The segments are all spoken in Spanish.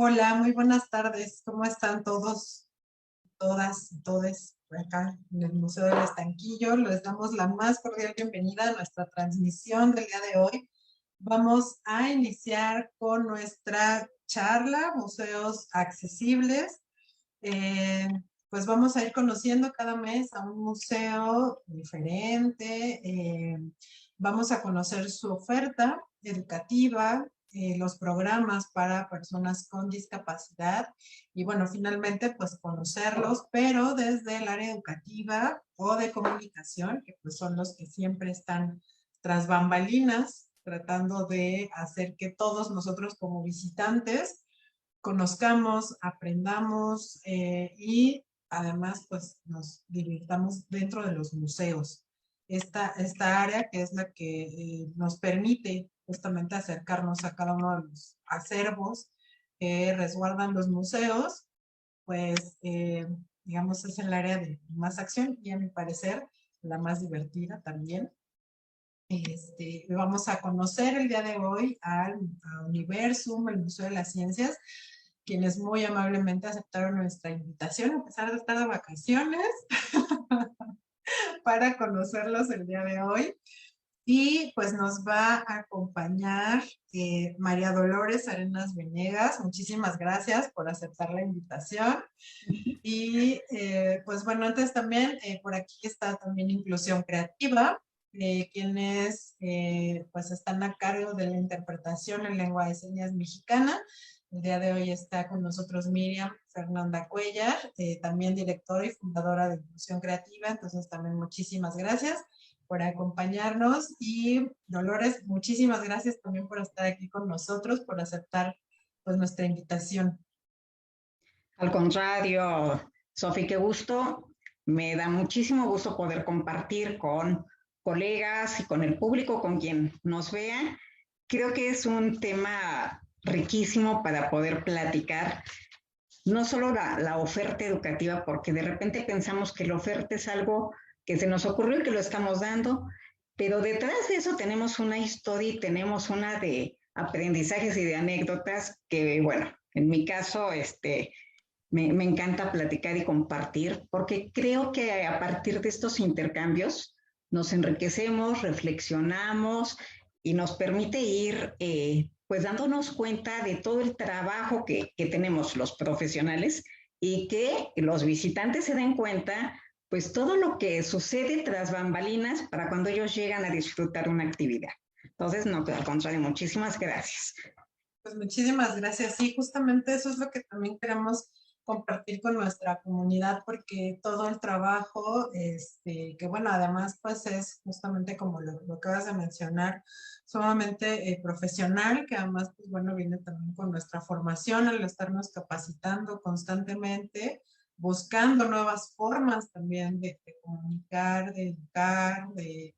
Hola, muy buenas tardes. ¿Cómo están todos, todas y todes por acá en el Museo del Estanquillo? Les damos la más cordial bienvenida a nuestra transmisión del día de hoy. Vamos a iniciar con nuestra charla, Museos Accesibles. Eh, pues vamos a ir conociendo cada mes a un museo diferente. Vamos a conocer su oferta educativa, los programas para personas con discapacidad y bueno, finalmente pues conocerlos, pero desde el área educativa o de comunicación, que pues son los que siempre están tras bambalinas, tratando de hacer que todos nosotros como visitantes conozcamos, aprendamos y además pues nos divirtamos dentro de los museos. Esta área que es la que nos permite justamente acercarnos a cada uno de los acervos que resguardan los museos, pues digamos es el área de más acción y a mi parecer la más divertida también. Vamos a conocer el día de hoy a Universum, el Museo de las Ciencias, quienes muy amablemente aceptaron nuestra invitación, a pesar de estar de vacaciones, para conocerlos el día de hoy. Y pues nos va a acompañar María Dolores Arenas Venegas. Muchísimas gracias por aceptar la invitación. Y pues bueno, antes también por aquí está también Inclusión Creativa, quienes pues están a cargo de la interpretación en lengua de señas mexicana. El día de hoy está con nosotros Miriam Fernanda Cuellar, también directora y fundadora de Inclusión Creativa. Entonces también muchísimas gracias por acompañarnos. Y Dolores, muchísimas gracias también por estar aquí con nosotros, por aceptar pues nuestra invitación. Al contrario, Sofi, qué gusto. Me da muchísimo gusto poder compartir con colegas y con el público, con quien nos vea. Creo que es un tema riquísimo para poder platicar, no solo la oferta educativa, porque de repente pensamos que la oferta es algo que se nos ocurrió y que lo estamos dando, pero detrás de eso tenemos una historia y tenemos una de aprendizajes y de anécdotas que, bueno, en mi caso, me encanta platicar y compartir porque creo que a partir de estos intercambios nos enriquecemos, reflexionamos y nos permite ir pues dándonos cuenta de todo el trabajo que tenemos los profesionales y que los visitantes se den cuenta pues todo lo que sucede tras bambalinas para cuando ellos llegan a disfrutar una actividad. Entonces, no, al contrario, muchísimas gracias. Pues muchísimas gracias. Sí, justamente eso es lo que también queremos compartir con nuestra comunidad, porque todo el trabajo, que bueno, además pues es justamente como lo acabas de mencionar, sumamente profesional, que además pues bueno, viene también con nuestra formación, al estarnos capacitando constantemente, buscando nuevas formas también de comunicar, de educar, de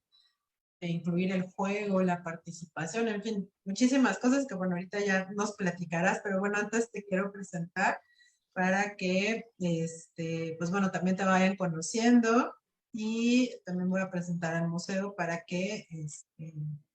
incluir el juego, la participación, en fin, muchísimas cosas que bueno, ahorita ya nos platicarás, pero bueno, antes te quiero presentar para que, pues bueno, también te vayan conociendo y también voy a presentar al museo para que,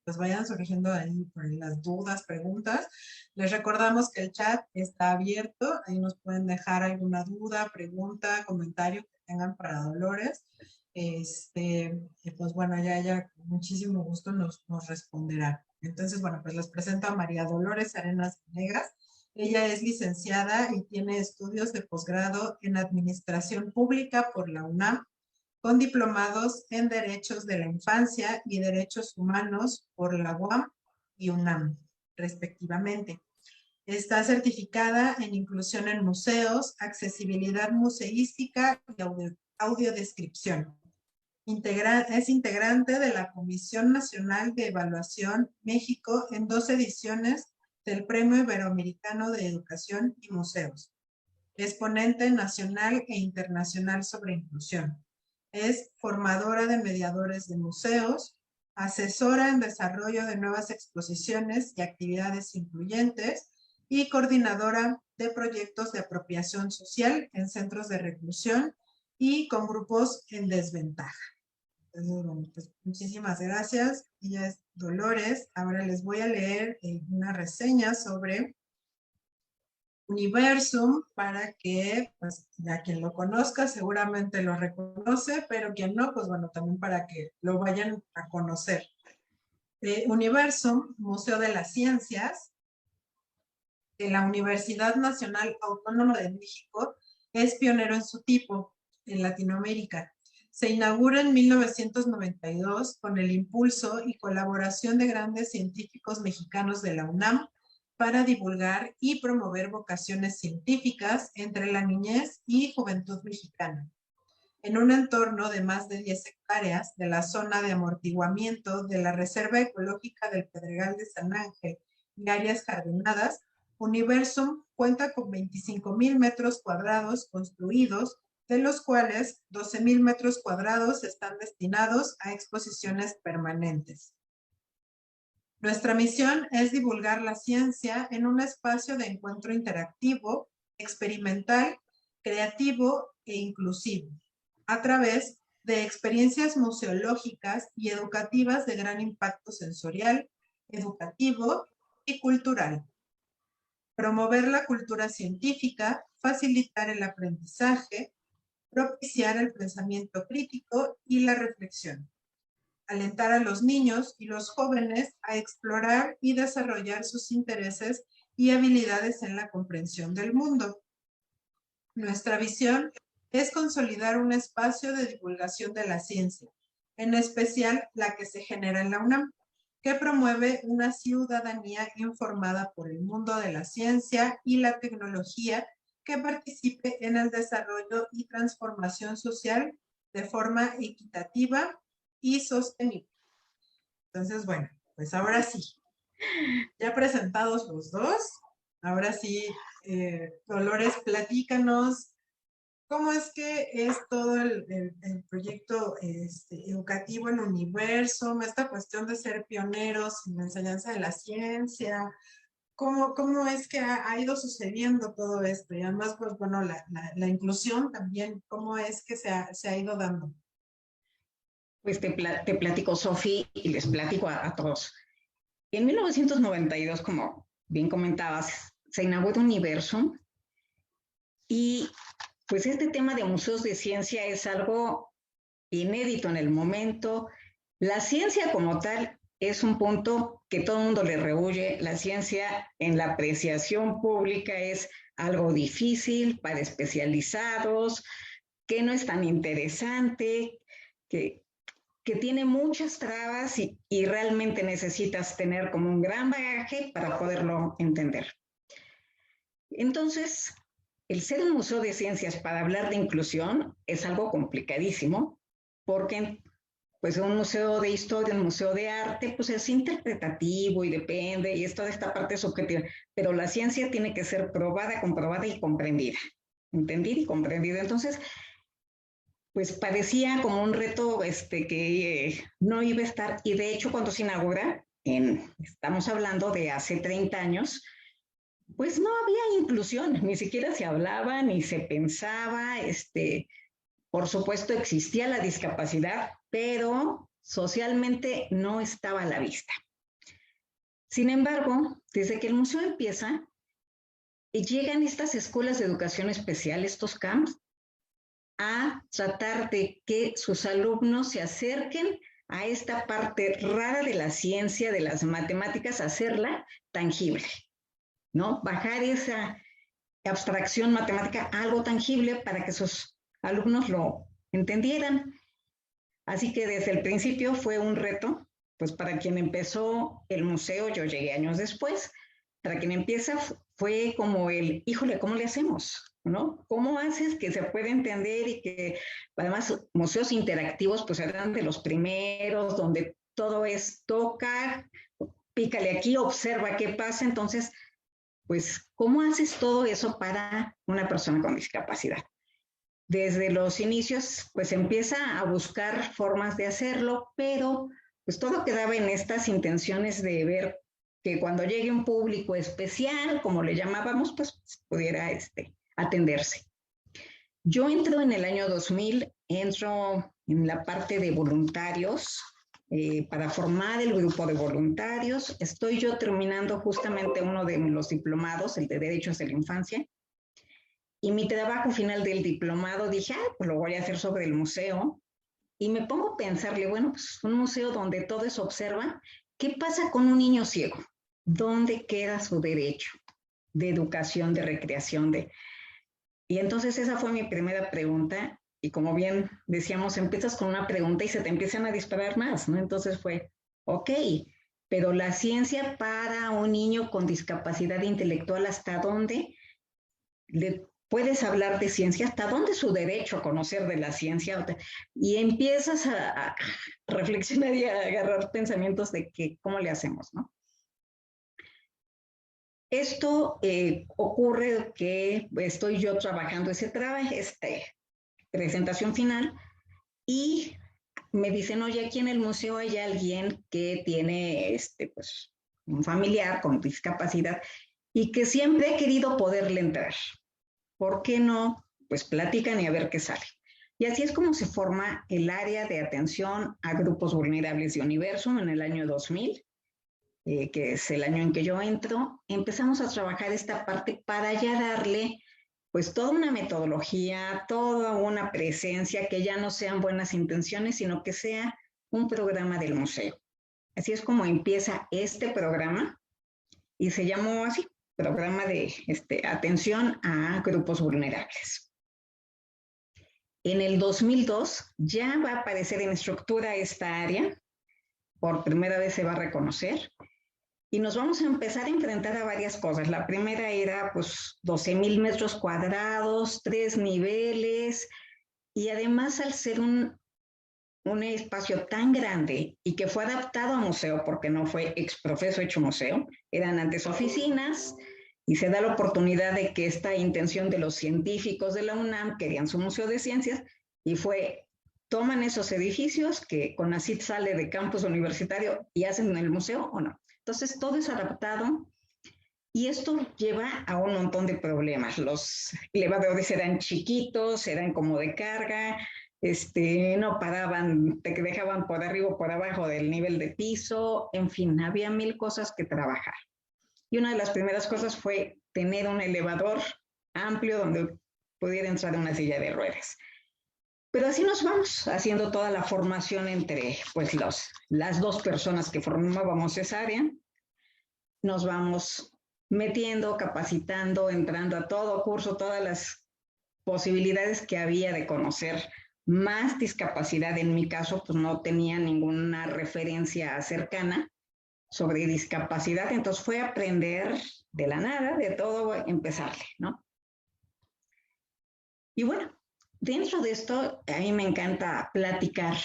pues vayan surgiendo ahí por ahí las dudas, preguntas. Les recordamos que el chat está abierto, ahí nos pueden dejar alguna duda, pregunta, comentario que tengan para Dolores. Pues bueno, ya con muchísimo gusto nos responderá. Entonces, bueno, pues les presento a María Dolores Arenas Venegas. Ella es licenciada y tiene estudios de posgrado en Administración Pública por la UNAM, con diplomados en Derechos de la Infancia y Derechos Humanos por la UAM y UNAM, respectivamente. Está certificada en Inclusión en Museos, Accesibilidad Museística y Audiodescripción. Es integrante de la Comisión Nacional de Evaluación México en 2 ediciones del Premio Iberoamericano de Educación y Museos. Es ponente nacional e internacional sobre inclusión. Es formadora de mediadores de museos, asesora en desarrollo de nuevas exposiciones y actividades incluyentes y coordinadora de proyectos de apropiación social en centros de reclusión y con grupos en desventaja. Entonces, bueno, pues muchísimas gracias. Ella es Dolores. Ahora les voy a leer una reseña sobre Universum, para que, pues, ya quien lo conozca seguramente lo reconoce, pero quien no, pues bueno, también para que lo vayan a conocer. Universum, Museo de las Ciencias, de la Universidad Nacional Autónoma de México, es pionero en su tipo en Latinoamérica. Se inaugura en 1992 con el impulso y colaboración de grandes científicos mexicanos de la UNAM para divulgar y promover vocaciones científicas entre la niñez y juventud mexicana. En un entorno de más de 10 hectáreas de la zona de amortiguamiento de la Reserva Ecológica del Pedregal de San Ángel y áreas jardinadas, Universum cuenta con 25,000 metros cuadrados construidos, de los cuales 12,000 metros cuadrados están destinados a exposiciones permanentes. Nuestra misión es divulgar la ciencia en un espacio de encuentro interactivo, experimental, creativo e inclusivo, a través de experiencias museológicas y educativas de gran impacto sensorial, educativo y cultural. Promover la cultura científica, facilitar el aprendizaje, propiciar el pensamiento crítico y la reflexión. Alentar a los niños y los jóvenes a explorar y desarrollar sus intereses y habilidades en la comprensión del mundo. Nuestra visión es consolidar un espacio de divulgación de la ciencia, en especial la que se genera en la UNAM, que promueve una ciudadanía informada por el mundo de la ciencia y la tecnología que participe en el desarrollo y transformación social de forma equitativa y sostenible. Entonces, bueno, pues ahora sí, ya presentados los dos, ahora sí, Dolores, platícanos cómo es que es todo el proyecto educativo en Universum, esta cuestión de ser pioneros en la enseñanza de la ciencia, cómo es que ha ido sucediendo todo esto, y además, pues bueno, la inclusión también, cómo es que se ha ido dando. Pues te platico, Sofi, y les platico a todos. En 1992, como bien comentabas, se inauguró Universum y pues este tema de museos de ciencia es algo inédito en el momento. La ciencia como tal es un punto que todo el mundo le rehuye. La ciencia en la apreciación pública es algo difícil para especializados, que no es tan interesante, que tiene muchas trabas y realmente necesitas tener como un gran bagaje para poderlo entender. Entonces, el ser un museo de ciencias para hablar de inclusión es algo complicadísimo, porque pues un museo de historia, un museo de arte, pues es interpretativo y depende, y es toda esta parte subjetiva, pero la ciencia tiene que ser probada, comprobada y comprendida, entendida y comprendida. Entonces, pues parecía como un reto que no iba a estar, y de hecho cuando se inaugura, estamos hablando de hace 30 años, pues no había inclusión, ni siquiera se hablaba, ni se pensaba, por supuesto existía la discapacidad, pero socialmente no estaba a la vista. Sin embargo, desde que el museo empieza, llegan estas escuelas de educación especial, estos camps, a tratar de que sus alumnos se acerquen a esta parte rara de la ciencia, de las matemáticas, hacerla tangible, ¿no? Bajar esa abstracción matemática a algo tangible para que sus alumnos lo entendieran. Así que desde el principio fue un reto, pues para quien empezó el museo, yo llegué años después, para quien empieza fue como híjole, ¿cómo le hacemos? ¿No? ¿Cómo haces que se pueda entender y que además museos interactivos pues eran de los primeros, donde todo es toca, pícale aquí, observa qué pasa? Entonces, pues, ¿cómo haces todo eso para una persona con discapacidad? Desde los inicios, pues empieza a buscar formas de hacerlo, pero pues todo quedaba en estas intenciones de ver que cuando llegue un público especial, como le llamábamos, pues pudiera atenderse. Yo entro en el año 2000, entro en la parte de voluntarios para formar el grupo de voluntarios. Estoy yo terminando justamente uno de los diplomados, el de Derechos de la Infancia. Y mi trabajo final del diplomado dije, pues lo voy a hacer sobre el museo. Y me pongo a pensarle, bueno, pues un museo donde todo se observa, ¿qué pasa con un niño ciego? ¿Dónde queda su derecho de educación, de recreación? Y entonces esa fue mi primera pregunta. Y como bien decíamos, empiezas con una pregunta y se te empiezan a disparar más, ¿no? Entonces fue, ok, pero la ciencia para un niño con discapacidad intelectual, ¿hasta dónde le puedes hablar de ciencia? ¿Hasta dónde es su derecho a conocer de la ciencia? Y empiezas a reflexionar y a agarrar pensamientos de que, ¿cómo le hacemos, no? Esto ocurre que estoy yo trabajando ese trabajo, presentación final, y me dicen, oye, aquí en el museo hay alguien que tiene pues, un familiar con discapacidad y que siempre he querido poderle entrar. ¿Por qué no? Pues platican y a ver qué sale. Y así es como se forma el área de atención a grupos vulnerables de Universum en el año 2000, que es el año en que yo entro. Empezamos a trabajar esta parte para ya darle pues toda una metodología, toda una presencia, que ya no sean buenas intenciones, sino que sea un programa del museo. Así es como empieza este programa y se llamó así, Programa de Atención a Grupos Vulnerables. En el 2002 ya va a aparecer en estructura esta área, por primera vez se va a reconocer, y nos vamos a empezar a enfrentar a varias cosas. La primera era pues 12,000 metros cuadrados, 3 niveles, y además al ser un espacio tan grande y que fue adaptado a museo, porque no fue ex profeso hecho museo, eran antes oficinas, y se da la oportunidad de que esta intención de los científicos de la UNAM querían su museo de ciencias, y fue, toman esos edificios que CONACYT sale de campus universitario y hacen el museo o no. Entonces todo es adaptado y esto lleva a un montón de problemas. Los elevadores eran chiquitos, eran como de carga, no paraban, te dejaban por arriba o por abajo del nivel de piso, en fin, había 1000 cosas que trabajar. Y una de las primeras cosas fue tener un elevador amplio donde pudiera entrar una silla de ruedas. Pero así nos vamos haciendo toda la formación entre pues, las dos personas que formábamos esa área. Nos vamos metiendo, capacitando, entrando a todo curso, todas las posibilidades que había de conocer más discapacidad. En mi caso, pues no tenía ninguna referencia cercana sobre discapacidad, entonces fue aprender de la nada, de todo, empezarle, ¿no? Y bueno, dentro de esto, a mí me encanta platicar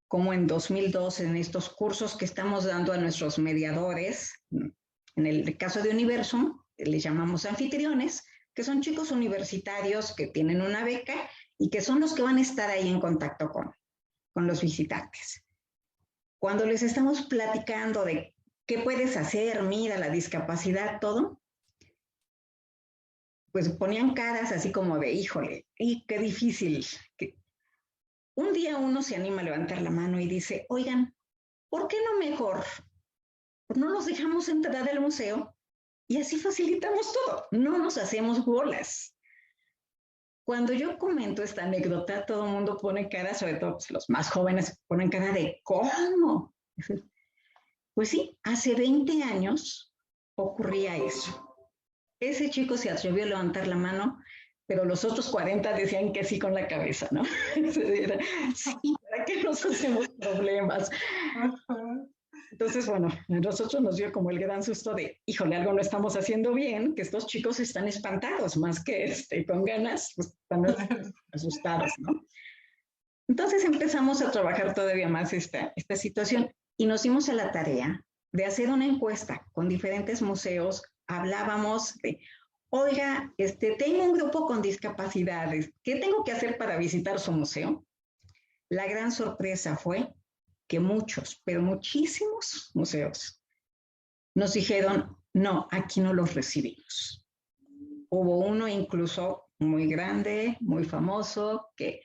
cómo en 2002, en estos cursos que estamos dando a nuestros mediadores, en el caso de Universum, les llamamos anfitriones, que son chicos universitarios que tienen una beca y que son los que van a estar ahí en contacto con los visitantes. Cuando les estamos platicando de qué puedes hacer, mira la discapacidad, todo, pues ponían caras así como de, híjole, y qué difícil. Un día uno se anima a levantar la mano y dice, oigan, ¿por qué no mejor? No los dejamos entrar al museo y así facilitamos todo, no nos hacemos bolas. Cuando yo comento esta anécdota, todo el mundo pone cara, sobre todo pues, los más jóvenes ponen cara de, ¿cómo? Pues sí, hace 20 años ocurría eso. Ese chico se atrevió a levantar la mano, pero los otros 40 decían que sí con la cabeza, ¿no? Sí, ¿para qué nos hacemos problemas? Entonces, bueno, a nosotros nos dio como el gran susto de, híjole, algo no estamos haciendo bien, que estos chicos están espantados, más que con ganas, pues están asustados, ¿no? Entonces empezamos a trabajar todavía más esta situación y nos dimos a la tarea de hacer una encuesta con diferentes museos. Hablábamos de, oiga, tengo un grupo con discapacidades, ¿qué tengo que hacer para visitar su museo? La gran sorpresa fue que muchos, pero muchísimos museos nos dijeron, no, aquí no los recibimos. Hubo uno incluso muy grande, muy famoso, que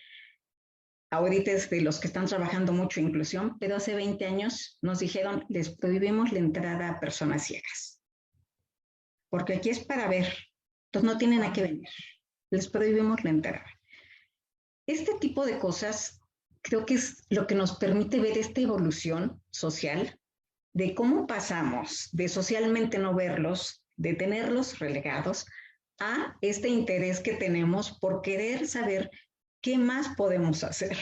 ahorita es de los que están trabajando mucho inclusión, pero hace 20 años nos dijeron, les prohibimos la entrada a personas ciegas, porque aquí es para ver, entonces no tienen a qué venir, les prohibimos la entrada. Este tipo de cosas creo que es lo que nos permite ver esta evolución social de cómo pasamos de socialmente no verlos, de tenerlos relegados, a este interés que tenemos por querer saber qué más podemos hacer,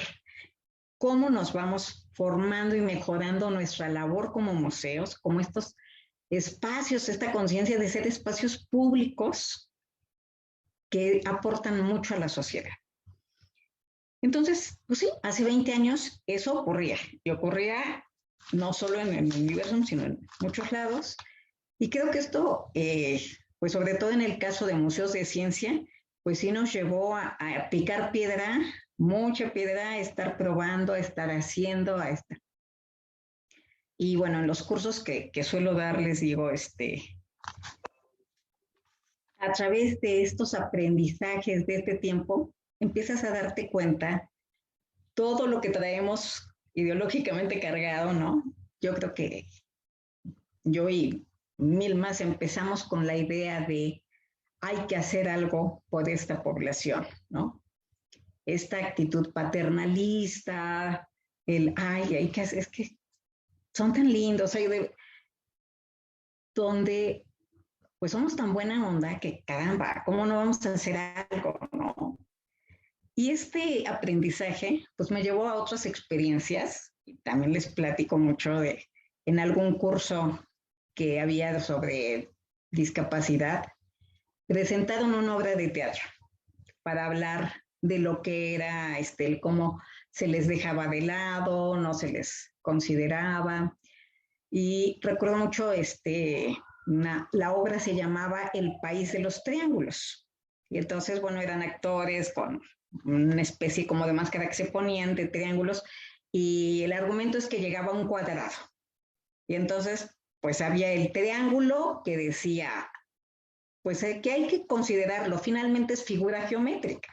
cómo nos vamos formando y mejorando nuestra labor como museos, como estos espacios, esta conciencia de ser espacios públicos que aportan mucho a la sociedad. Entonces, pues sí, hace 20 años eso ocurría, y ocurría no solo en el universo, sino en muchos lados, y creo que esto, pues sobre todo en el caso de museos de ciencia, pues sí nos llevó a picar piedra, mucha piedra, a estar probando, a estar haciendo, a estar. Y bueno, en los cursos que suelo dar, les digo, a través de estos aprendizajes de este tiempo, empiezas a darte cuenta todo lo que traemos ideológicamente cargado, ¿no? Yo creo que yo y mil más empezamos con la idea de hay que hacer algo por esta población, ¿no? Esta actitud paternalista, el ay, hay que hacer, es que son tan lindos, hay de, donde pues somos tan buena onda que caramba, ¿cómo no vamos a hacer algo, no? Y este aprendizaje pues me llevó a otras experiencias, y también les platico mucho de en algún curso que había sobre discapacidad, presentaron una obra de teatro para hablar de lo que era cómo se les dejaba de lado, no se les consideraba. Y recuerdo mucho, la obra se llamaba El País de los Triángulos. Y entonces, bueno, eran actores con una especie como de máscara que se ponían de triángulos, y el argumento es que llegaba a un cuadrado. Y entonces, pues había el triángulo que decía, pues que hay que considerarlo, finalmente es figura geométrica.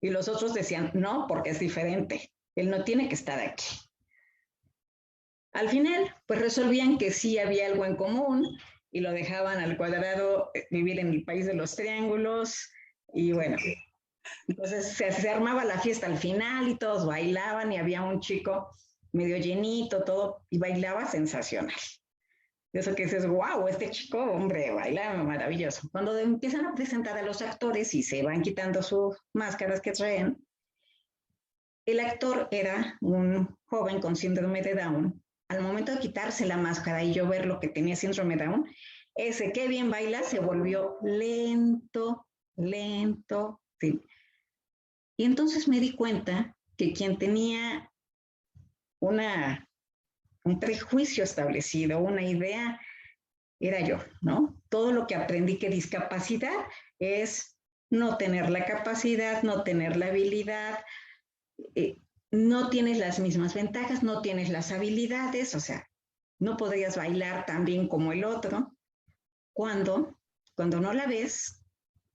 Y los otros decían, no, porque es diferente, él no tiene que estar aquí. Al final, pues resolvían que sí había algo en común y lo dejaban al cuadrado vivir en el país de los triángulos. Y bueno, entonces se armaba la fiesta al final y todos bailaban y había un chico medio llenito, todo, y bailaba sensacional. Eso que dices, wow, este chico, hombre, baila maravilloso. Cuando empiezan a presentar a los actores y se van quitando sus máscaras que traen, el actor era un joven con síndrome de Down. Al momento de quitarse la máscara y yo ver lo que tenía síndrome de Down, ese que bien baila se volvió lento, lento, sí. Y entonces me di cuenta que quien tenía un prejuicio establecido, una idea, era yo, ¿no? Todo lo que aprendí que discapacidad es no tener la capacidad, no tener la habilidad, no tienes las mismas ventajas, no tienes las habilidades, o sea, no podrías bailar tan bien como el otro. Cuando no la ves,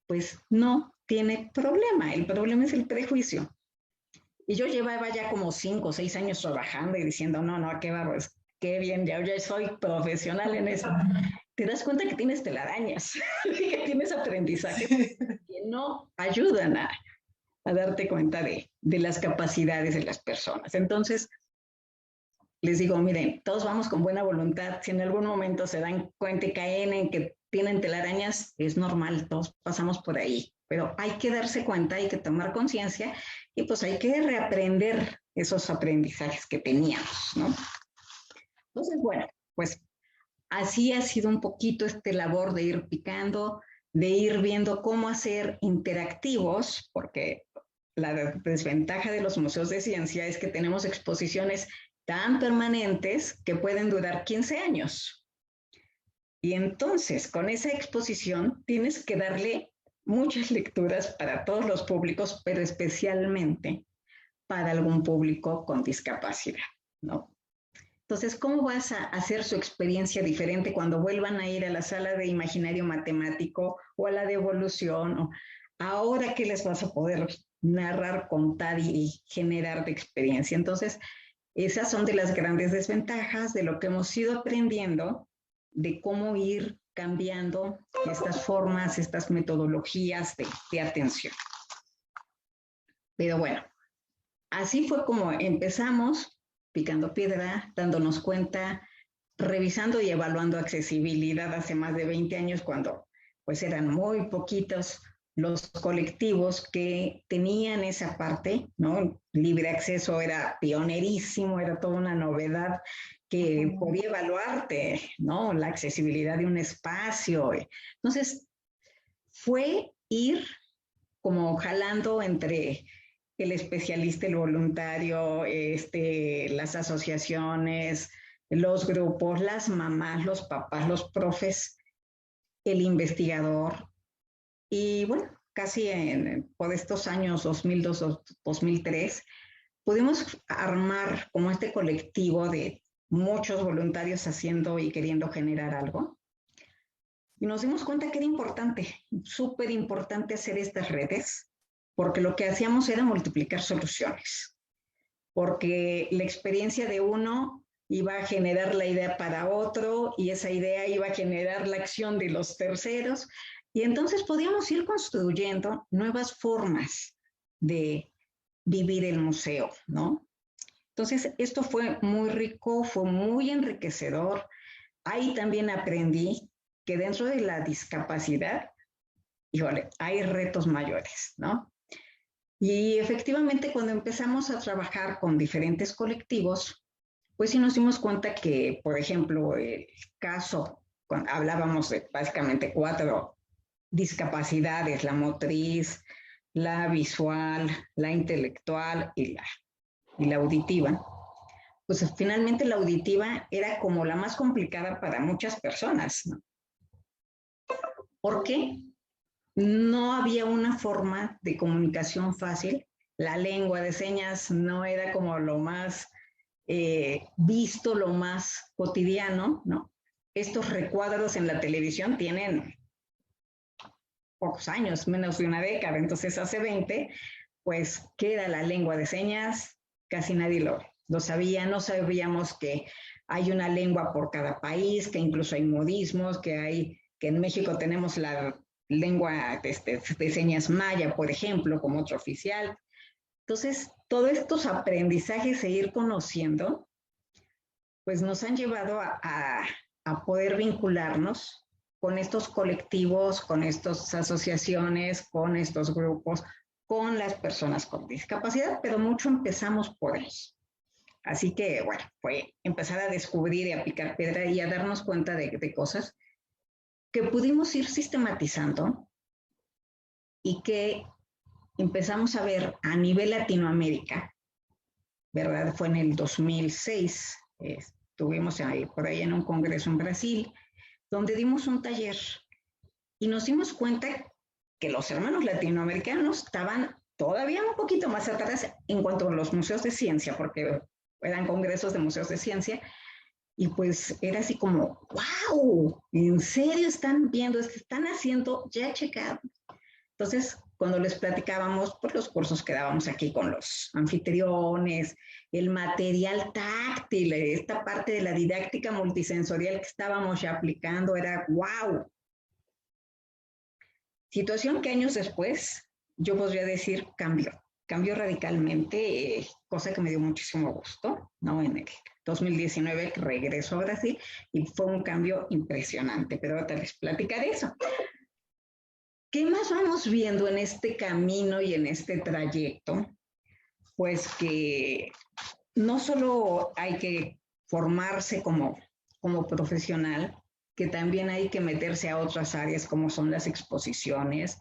pues no tiene problema, el problema es el prejuicio. Y yo llevaba ya como 5 o 6 años trabajando y diciendo, no, qué bien, ya soy profesional en eso. Te das cuenta que tienes telarañas, que tienes aprendizajes que no ayudan a darte cuenta de las capacidades de las personas. Entonces, les digo, miren, todos vamos con buena voluntad. Si en algún momento se dan cuenta y caen en que tienen telarañas, es normal, todos pasamos por ahí. Pero hay que darse cuenta, hay que tomar conciencia y pues hay que reaprender esos aprendizajes que teníamos, ¿no? Entonces, bueno, pues así ha sido un poquito labor de ir picando, de ir viendo cómo hacer interactivos, porque la desventaja de los museos de ciencia es que tenemos exposiciones tan permanentes que pueden durar 15 años. Y entonces, con esa exposición, tienes que darle muchas lecturas para todos los públicos, pero especialmente para algún público con discapacidad, ¿no? Entonces, ¿cómo vas a hacer su experiencia diferente cuando vuelvan a ir a la sala de imaginario matemático o a la de evolución? O ahora, ¿qué les vas a poder narrar, contar y generar de experiencia. Entonces, esas son de las grandes desventajas de lo que hemos ido aprendiendo, de cómo ir cambiando estas formas, estas metodologías de atención. Pero bueno, así fue como empezamos, picando piedra, dándonos cuenta, revisando y evaluando accesibilidad hace más de 20 años, cuando pues eran muy poquitos los colectivos que tenían esa parte, ¿no? Libre acceso era pionerísimo, era toda una novedad que podía evaluarte, ¿no? La accesibilidad de un espacio. Entonces, fue ir como jalando entre el especialista, el voluntario, las asociaciones, los grupos, las mamás, los papás, los profes, el investigador. Y bueno, casi por estos años 2002, 2003, pudimos armar como este colectivo de muchos voluntarios haciendo y queriendo generar algo. Y nos dimos cuenta que era importante, súper importante hacer estas redes, porque lo que hacíamos era multiplicar soluciones, porque la experiencia de uno iba a generar la idea para otro y esa idea iba a generar la acción de los terceros. Y entonces podíamos ir construyendo nuevas formas de vivir el museo, ¿no? Entonces, esto fue muy rico, fue muy enriquecedor. Ahí también aprendí que dentro de la discapacidad, híjole, hay retos mayores, ¿no? Y efectivamente, cuando empezamos a trabajar con diferentes colectivos, pues sí nos dimos cuenta que, por ejemplo, el caso, cuando hablábamos de básicamente 4 discapacidades, la motriz, la visual, la intelectual y la auditiva, pues finalmente la auditiva era como la más complicada para muchas personas, ¿no? ¿Por qué? No había una forma de comunicación fácil. La lengua de señas no era como lo más visto, lo más cotidiano, ¿no? Estos recuadros en la televisión tienen pocos años, menos de una década. Entonces, hace 20, pues, ¿qué era la lengua de señas? Casi nadie lo sabía. No sabíamos que hay una lengua por cada país, que incluso hay modismos, que en México tenemos la lengua de señas maya, por ejemplo, como otro oficial. Entonces, todos estos aprendizajes e ir conociendo, pues nos han llevado a poder vincularnos con estos colectivos, con estas asociaciones, con estos grupos, con las personas con discapacidad, pero mucho empezamos por ahí. Así que, bueno, fue empezar a descubrir y a picar piedra y a darnos cuenta de cosas que pudimos ir sistematizando y que empezamos a ver a nivel Latinoamérica, ¿verdad? Fue en el 2006, estuvimos ahí, por ahí en un congreso en Brasil, donde dimos un taller y nos dimos cuenta que los hermanos latinoamericanos estaban todavía un poquito más atrás en cuanto a los museos de ciencia, porque eran congresos de museos de ciencia, y pues era así como, wow, ¿en serio están viendo? Es que están haciendo, ya checaron. Entonces, cuando les platicábamos por los cursos que dábamos aquí con los anfitriones, el material táctil, esta parte de la didáctica multisensorial que estábamos ya aplicando, era wow. Situación que años después, yo podría decir, cambió radicalmente, cosa que me dio muchísimo gusto, ¿no? En el 2019 regreso a Brasil y fue un cambio impresionante, pero ahorita les platicaré eso. ¿Qué más vamos viendo en este camino y en este trayecto? Pues que no solo hay que formarse como profesional, que también hay que meterse a otras áreas como son las exposiciones.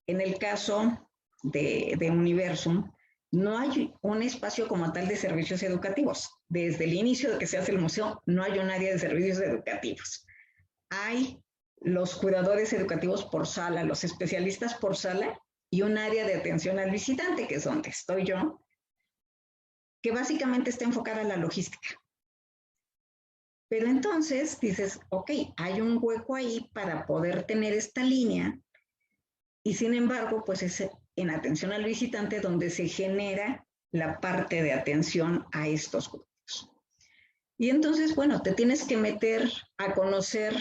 En el caso de Universum, no hay un espacio como tal de servicios educativos. Desde el inicio de que se hace el museo, no hay un área de servicios educativos. Hay los cuidadores educativos por sala, los especialistas por sala y un área de atención al visitante, que es donde estoy yo, que básicamente está enfocada a la logística. Pero entonces dices, ok, hay un hueco ahí para poder tener esta línea y sin embargo, pues en atención al visitante donde se genera la parte de atención a estos grupos. Y entonces, bueno, te tienes que meter a conocer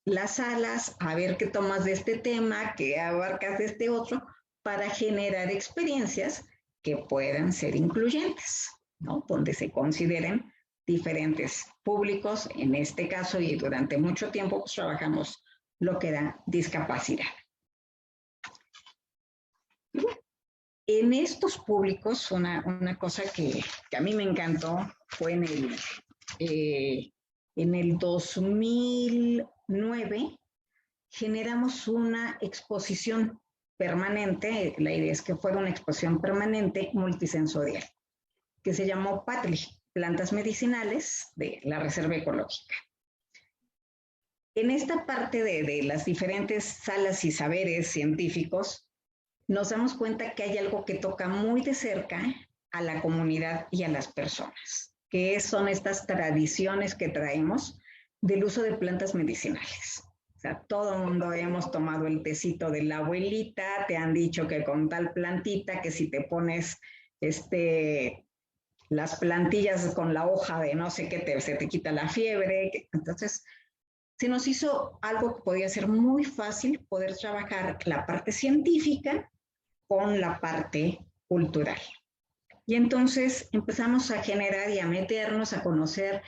las salas, a ver qué tomas de este tema, qué abarcas de este otro, para generar experiencias que puedan ser incluyentes, ¿no? Donde se consideren diferentes públicos, en este caso, y durante mucho tiempo pues, trabajamos lo que era discapacidad. En estos públicos, una cosa que a mí me encantó fue en el 2009, generamos una exposición permanente, la idea es que fuera una exposición permanente multisensorial, que se llamó PATLI, Plantas Medicinales de la Reserva Ecológica. En esta parte de las diferentes salas y saberes científicos, nos damos cuenta que hay algo que toca muy de cerca a la comunidad y a las personas, que son estas tradiciones que traemos del uso de plantas medicinales. O sea, todo el mundo hemos tomado el tecito de la abuelita, te han dicho que con tal plantita, que si te pones las plantillas con la hoja de no sé qué, se te quita la fiebre. Entonces, se nos hizo algo que podía ser muy fácil poder trabajar la parte científica con la parte cultural. Y entonces empezamos a generar y a meternos a conocer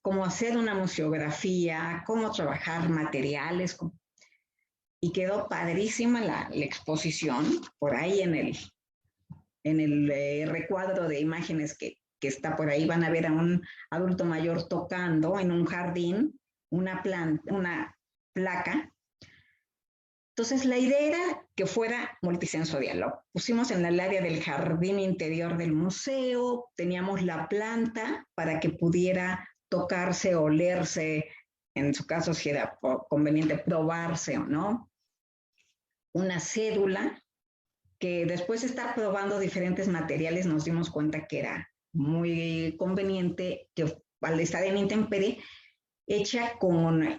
cómo hacer una museografía, cómo trabajar materiales. Y quedó padrísima la exposición. Por ahí en el recuadro de imágenes que está por ahí van a ver a un adulto mayor tocando en un jardín una placa. Entonces, la idea era que fuera multisensorial. Lo pusimos en el área del jardín interior del museo, teníamos la planta para que pudiera tocarse, olerse, en su caso si era conveniente probarse o no. Una cédula, que después de estar probando diferentes materiales nos dimos cuenta que era muy conveniente que al estar en intemperie, hecha con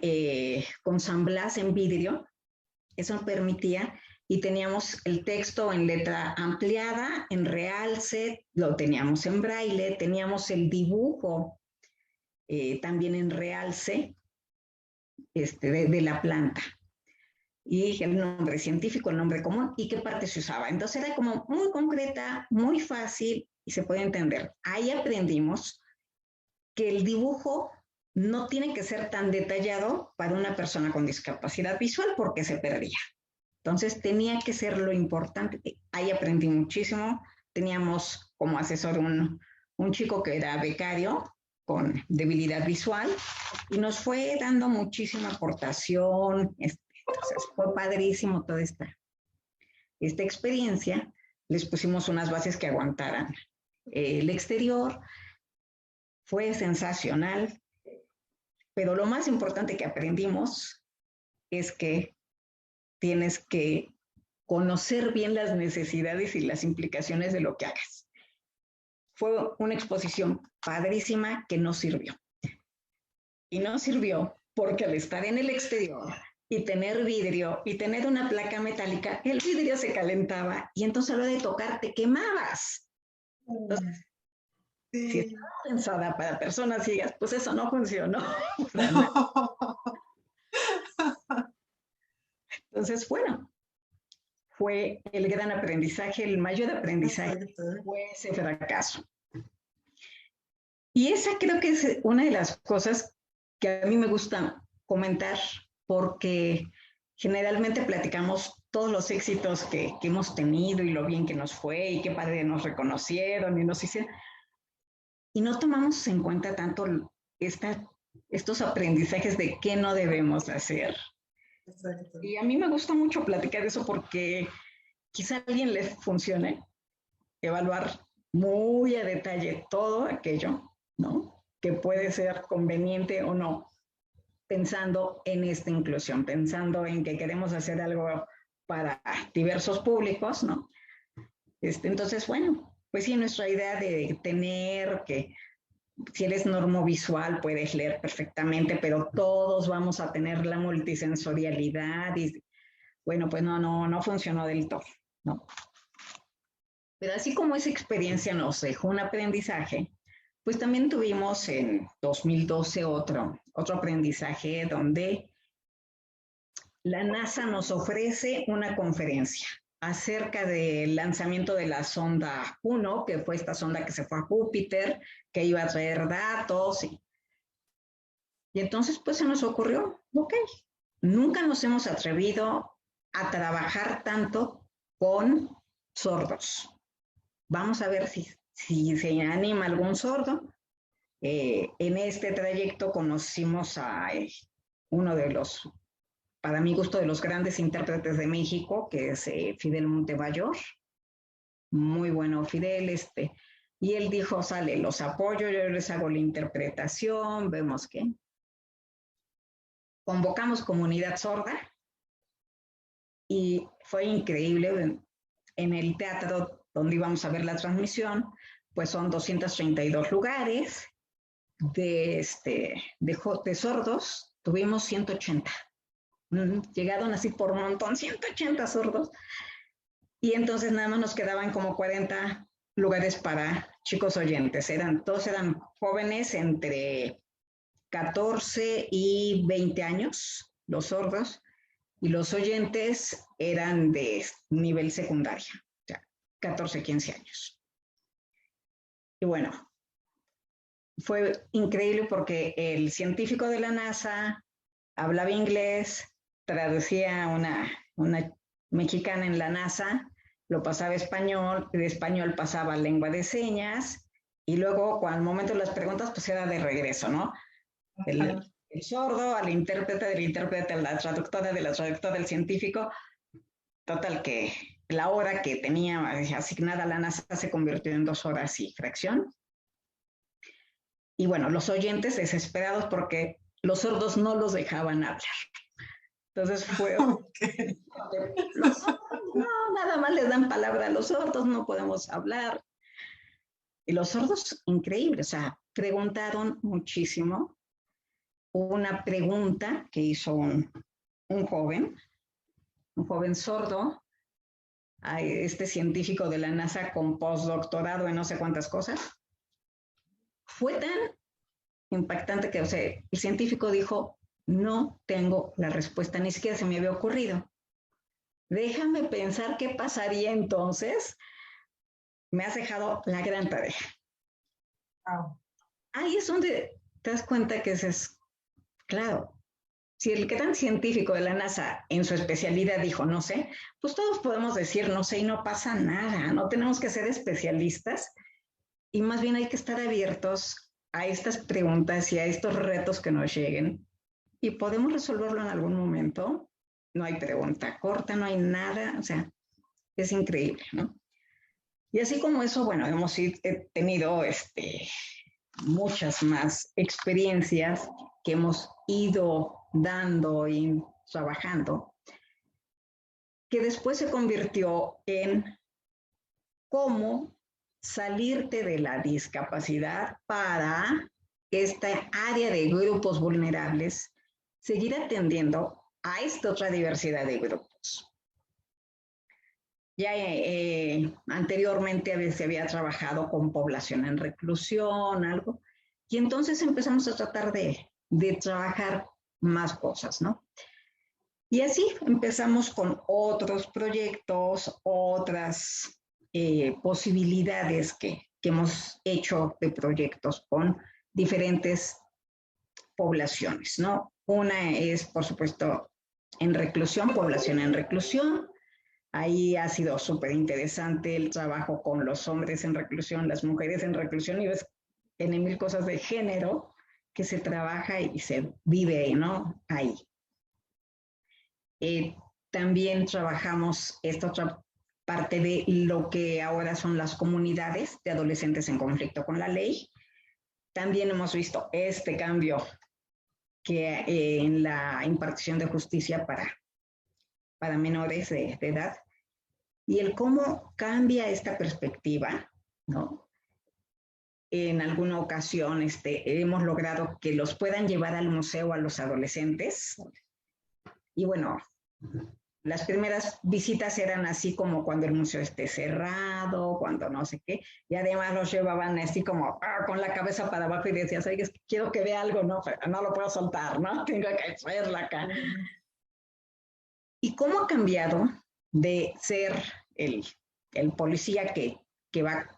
San Blas en vidrio, eso permitía, y teníamos el texto en letra ampliada, en realce, lo teníamos en braille, teníamos el dibujo también en realce de la planta, y el nombre científico, el nombre común, y qué parte se usaba. Entonces era como muy concreta, muy fácil, y se puede entender. Ahí aprendimos que el dibujo no tiene que ser tan detallado para una persona con discapacidad visual porque se perdía. Entonces tenía que ser lo importante. Ahí aprendí muchísimo. Teníamos como asesor un chico que era becario con debilidad visual y nos fue dando muchísima aportación. Entonces fue padrísimo toda esta experiencia. Les pusimos unas bases que aguantaran el exterior. Fue sensacional. Pero lo más importante que aprendimos es que tienes que conocer bien las necesidades y las implicaciones de lo que hagas. Fue una exposición padrísima que no sirvió. Y no sirvió porque al estar en el exterior y tener vidrio y tener una placa metálica, el vidrio se calentaba y entonces a la hora de tocar te quemabas. Entonces, sí. Si estaba pensada para personas ciegas, pues eso no funcionó. Entonces, bueno, fue el gran aprendizaje, el mayor aprendizaje fue ese fracaso. Y esa creo que es una de las cosas que a mí me gusta comentar, porque generalmente platicamos todos los éxitos que hemos tenido y lo bien que nos fue y qué padre nos reconocieron y nos hicieron. Y no tomamos en cuenta tanto estos aprendizajes de qué no debemos hacer. Exacto. Y a mí me gusta mucho platicar eso porque quizá a alguien le funcione evaluar muy a detalle todo aquello, ¿no? Que puede ser conveniente o no, pensando en esta inclusión, pensando en que queremos hacer algo para diversos públicos, ¿no? Entonces, bueno, pues sí, nuestra idea de tener que, si eres normovisual, puedes leer perfectamente, pero todos vamos a tener la multisensorialidad y, bueno, pues no funcionó del todo, ¿no? Pero así como esa experiencia nos dejó un aprendizaje, pues también tuvimos en 2012 otro aprendizaje donde la NASA nos ofrece una conferencia acerca del lanzamiento de la sonda Juno, que fue esta sonda que se fue a Júpiter, que iba a traer datos. Y entonces pues se nos ocurrió, ok, nunca nos hemos atrevido a trabajar tanto con sordos. Vamos a ver si se anima algún sordo. En este trayecto conocimos a uno de los, para mi gusto, de los grandes intérpretes de México, que es Fidel Montemayor. Muy bueno Fidel, y él dijo, sale, los apoyo, yo les hago la interpretación, vemos qué. Convocamos comunidad sorda y fue increíble. En el teatro donde íbamos a ver la transmisión, pues son 232 lugares. De sordos tuvimos 180. Llegaron así por un montón, 180 sordos. Y entonces nada más nos quedaban como 40 lugares para chicos oyentes. Todos eran jóvenes entre 14 y 20 años, los sordos, y los oyentes eran de nivel secundario, o sea, 14, 15 años. Y bueno, fue increíble porque el científico de la NASA hablaba inglés, traducía una mexicana en la NASA, lo pasaba a español, de español pasaba a lengua de señas, y luego, al momento de las preguntas, pues era de regreso, ¿no? El sordo, al intérprete, del intérprete, a la traductora, de la traductora, del científico. Total que la hora que tenía asignada la NASA se convirtió en 2 horas y fracción. Y bueno, los oyentes desesperados porque los sordos no los dejaban hablar. Entonces fue... Okay. Los sordos, no, nada más les dan palabra a los sordos, no podemos hablar. Y los sordos, increíble, o sea, preguntaron muchísimo. Una pregunta que hizo un joven sordo, a este científico de la NASA con postdoctorado en no sé cuántas cosas. Fue tan impactante que, o sea, el científico dijo, no tengo la respuesta, ni siquiera se me había ocurrido. Déjame pensar qué pasaría entonces. Me has dejado la gran tarea. Wow. Ahí es donde te das cuenta que es claro, si el gran científico de la NASA en su especialidad dijo no sé, pues todos podemos decir no sé y no pasa nada, no tenemos que ser especialistas y más bien hay que estar abiertos a estas preguntas y a estos retos que nos lleguen y podemos resolverlo en algún momento. No hay pregunta corta, no hay nada, o sea, es increíble, ¿no? Y así como eso, bueno, hemos tenido muchas más experiencias que hemos ido dando y trabajando, que después se convirtió en cómo salirte de la discapacidad para esta área de grupos vulnerables, seguir atendiendo a esta otra diversidad de grupos. Ya anteriormente se había trabajado con población en reclusión, algo, y entonces empezamos a tratar de trabajar más cosas, ¿no? Y así empezamos con otros proyectos, otras posibilidades que hemos hecho de proyectos con diferentes poblaciones, ¿no? Una es, por supuesto, en reclusión, población en reclusión. Ahí ha sido súper interesante el trabajo con los hombres en reclusión, las mujeres en reclusión, y ves en 1000 cosas de género que se trabaja y se vive, ¿no? Ahí. También trabajamos esta otra parte de lo que ahora son las comunidades de adolescentes en conflicto con la ley. También hemos visto este cambio que en la impartición de justicia para menores de edad y el cómo cambia esta perspectiva, ¿no? En alguna ocasión hemos logrado que los puedan llevar al museo a los adolescentes y bueno, las primeras visitas eran así como cuando el museo esté cerrado, cuando no sé qué, y además los llevaban así como con la cabeza para abajo y decías, oye, quiero que vea algo, no, pero no lo puedo soltar, ¿no? Tengo que verla acá. ¿Y cómo ha cambiado de ser el policía que va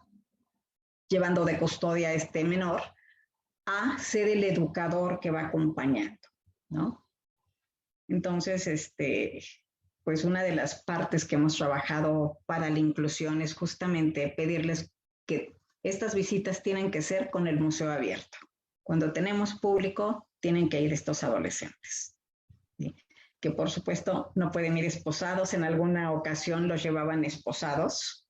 llevando de custodia a este menor a ser el educador que va acompañando, ¿no? Entonces, pues una de las partes que hemos trabajado para la inclusión es justamente pedirles que estas visitas tienen que ser con el museo abierto. Cuando tenemos público, tienen que ir estos adolescentes, ¿sí? Que por supuesto no pueden ir esposados. En alguna ocasión los llevaban esposados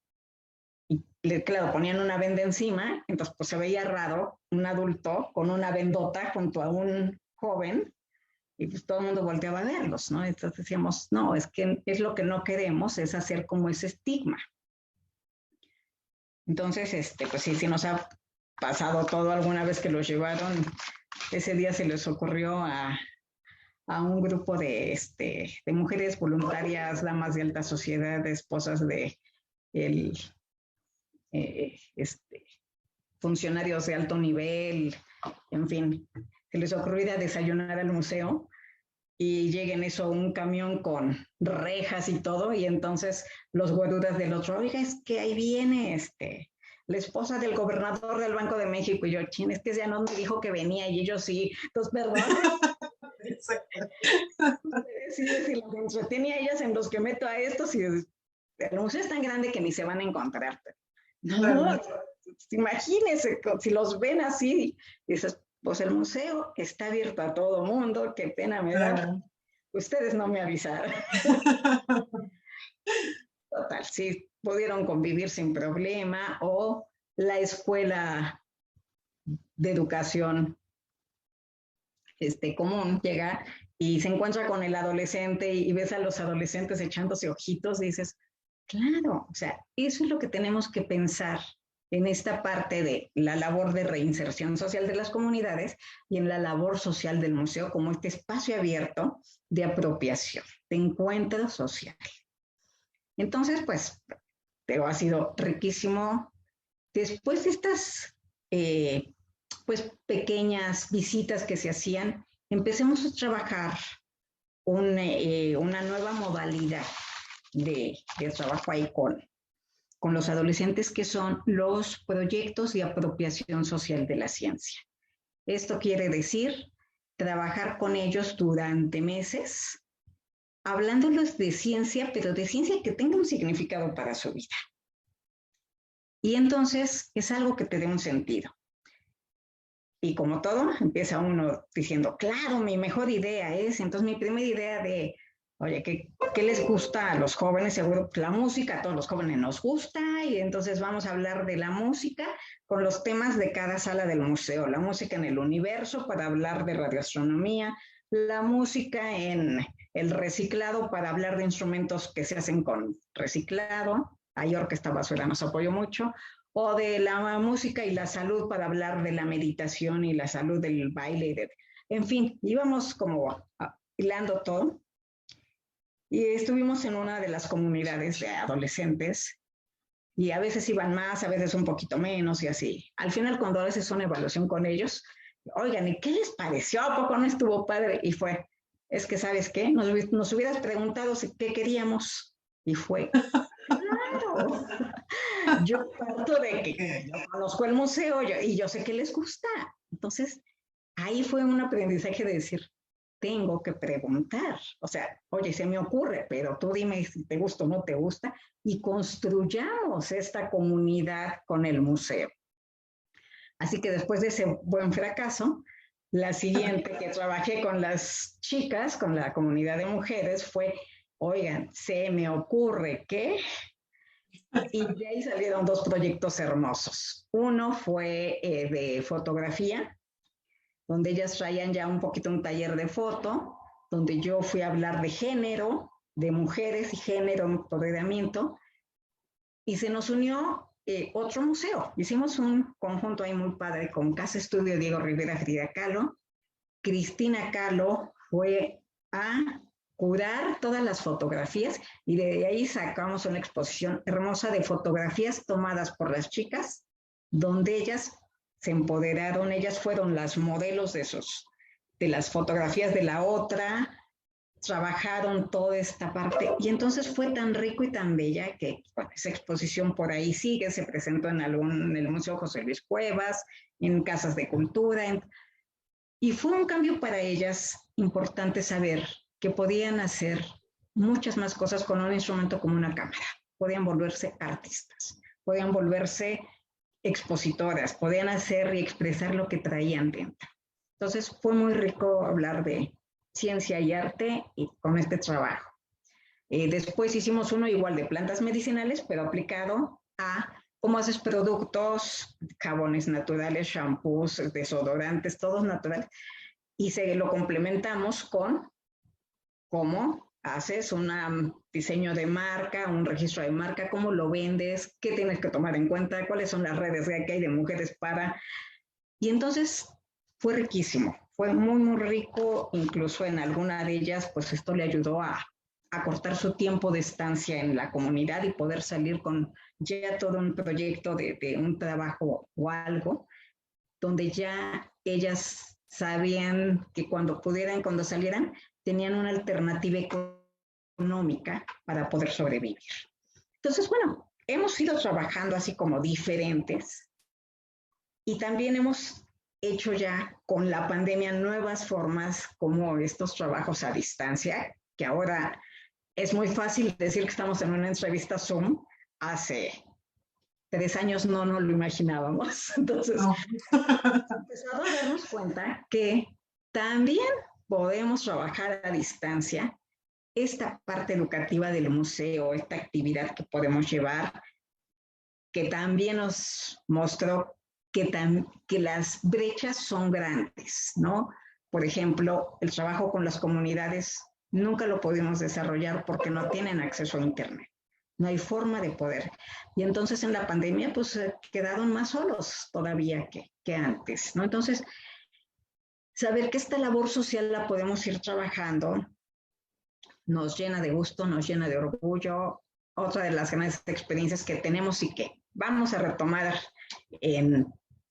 y, claro, ponían una venda encima, entonces pues se veía raro un adulto con una vendota junto a un joven, y pues todo el mundo volteaba a verlos, ¿no? Entonces decíamos, no, es que es lo que no queremos, es hacer como ese estigma. Entonces, pues sí nos ha pasado todo alguna vez que los llevaron. Ese día se les ocurrió a un grupo de mujeres voluntarias, damas de alta sociedad, esposas de funcionarios de alto nivel, en fin, se les ocurrió ir a desayunar al museo y llega en eso un camión con rejas y todo, y entonces los guaruras del otro, oiga, es que ahí viene la esposa del gobernador del Banco de México, y yo, chin, es que ya no me dijo que venía, y ellos sí, entonces, perdón. Sí, los entretenía a ellas en los que meto a estos, y el museo es tan grande que ni se van a encontrar. No, imagínense, si los ven así, dices, pues el museo está abierto a todo mundo, qué pena me da. Ustedes no me avisaron. Total, sí, pudieron convivir sin problema, o la escuela de educación común llega y se encuentra con el adolescente y ves a los adolescentes echándose ojitos y dices, claro, o sea, eso es lo que tenemos que pensar en esta parte de la labor de reinserción social de las comunidades y en la labor social del museo como este espacio abierto de apropiación, de encuentro social. Entonces, pues, ha sido riquísimo. Después de estas, pues, pequeñas visitas que se hacían, empecemos a trabajar una nueva modalidad de trabajo ahí con los adolescentes, que son los proyectos de apropiación social de la ciencia. Esto quiere decir trabajar con ellos durante meses, hablándoles de ciencia, pero de ciencia que tenga un significado para su vida. Y entonces es algo que te dé un sentido. Y como todo, empieza uno diciendo, claro, mi mejor idea es, entonces mi primera idea de, oye, ¿qué les gusta a los jóvenes? Seguro la música, a todos los jóvenes nos gusta, y entonces vamos a hablar de la música con los temas de cada sala del museo. La música en el universo para hablar de radioastronomía, la música en el reciclado para hablar de instrumentos que se hacen con reciclado. Ahí Orquesta Basura nos apoyó mucho. O de la música y la salud para hablar de la meditación y la salud del baile. En fin, íbamos como hilando todo. Y estuvimos en una de las comunidades de adolescentes, y a veces iban más, a veces un poquito menos, y así. Al final, cuando haces una evaluación con ellos, oigan, ¿y qué les pareció? ¿A poco no estuvo padre? Y fue, es que, ¿sabes qué? Nos hubieras preguntado qué queríamos. Y fue, claro. Yo parto de que yo conozco el museo y yo sé que les gusta. Entonces, ahí fue un aprendizaje de decir, tengo que preguntar. O sea, oye, se me ocurre, pero tú dime si te gusta o no te gusta, y construyamos esta comunidad con el museo. Así que después de ese buen fracaso, la siguiente que trabajé con las chicas, con la comunidad de mujeres, fue, oigan, se me ocurre que... Y de ahí salieron dos proyectos hermosos. Uno fue de fotografía, donde ellas traían ya un poquito un taller de foto, donde yo fui a hablar de género, de mujeres y género, empoderamiento, y se nos unió otro museo. Hicimos un conjunto ahí muy padre con Casa Estudio Diego Rivera Frida Kahlo. Cristina Kahlo fue a curar todas las fotografías y de ahí sacamos una exposición hermosa de fotografías tomadas por las chicas, donde ellas se empoderaron, ellas fueron las modelos de las fotografías de la otra, trabajaron toda esta parte y entonces fue tan rico y tan bella que bueno, esa exposición por ahí sigue, se presentó en el Museo José Luis Cuevas, en casas de cultura, y fue un cambio para ellas importante saber que podían hacer muchas más cosas con un instrumento como una cámara, podían volverse artistas, podían volverse expositoras, podían hacer y expresar lo que traían dentro. Entonces fue muy rico hablar de ciencia y arte y con este trabajo. Después hicimos uno igual de plantas medicinales, pero aplicado a cómo haces productos, jabones naturales, shampoos, desodorantes, todos naturales, y lo complementamos con cómo haces un diseño de marca, un registro de marca, cómo lo vendes, qué tienes que tomar en cuenta, cuáles son las redes que hay de mujeres para... Y entonces fue riquísimo, fue muy, muy rico, incluso en alguna de ellas, pues esto le ayudó a cortar su tiempo de estancia en la comunidad y poder salir con ya todo un proyecto de un trabajo o algo, donde ya ellas sabían que cuando salieran, tenían una alternativa económica para poder sobrevivir. Entonces, bueno, hemos ido trabajando así como diferentes y también hemos hecho ya con la pandemia nuevas formas como estos trabajos a distancia, que ahora es muy fácil decir que estamos en una entrevista Zoom. Hace 3 años no nos lo imaginábamos. Entonces, empezamos a darnos cuenta que también podemos trabajar a distancia esta parte educativa del museo, esta actividad que podemos llevar, que también nos mostró que las brechas son grandes, ¿no? Por ejemplo, el trabajo con las comunidades nunca lo pudimos desarrollar porque no tienen acceso a Internet. No hay forma de poder. Y entonces en la pandemia, pues quedaron más solos todavía que antes, ¿no? Entonces, saber que esta labor social la podemos ir trabajando nos llena de gusto, nos llena de orgullo. Otra de las grandes experiencias que tenemos y que vamos a retomar en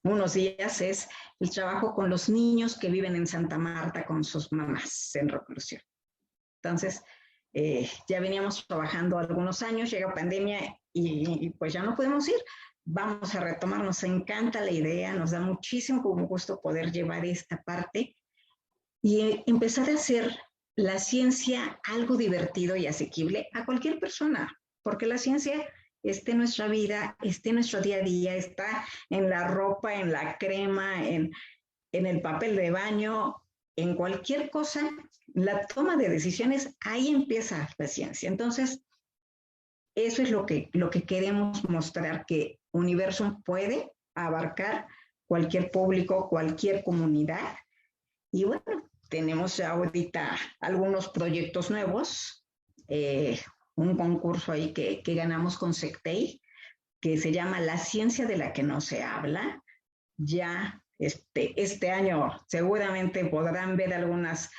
unos días es el trabajo con los niños que viven en Santa Marta con sus mamás en reclusión. Entonces, ya veníamos trabajando algunos años, llega pandemia y pues ya no podemos ir. Vamos a retomar, nos encanta la idea, nos da muchísimo gusto poder llevar esta parte y empezar a hacer la ciencia algo divertido y asequible a cualquier persona, porque la ciencia está en nuestra vida, está en nuestro día a día, está en la ropa, en la crema, en el papel de baño, en cualquier cosa. La toma de decisiones, ahí empieza la ciencia. Entonces, eso es lo que queremos mostrar, que Universum puede abarcar cualquier público, cualquier comunidad. Y bueno, tenemos ahorita algunos proyectos nuevos, un concurso ahí que ganamos con SECTEI, que se llama La Ciencia de la que no se habla. Ya este año seguramente podrán ver algunas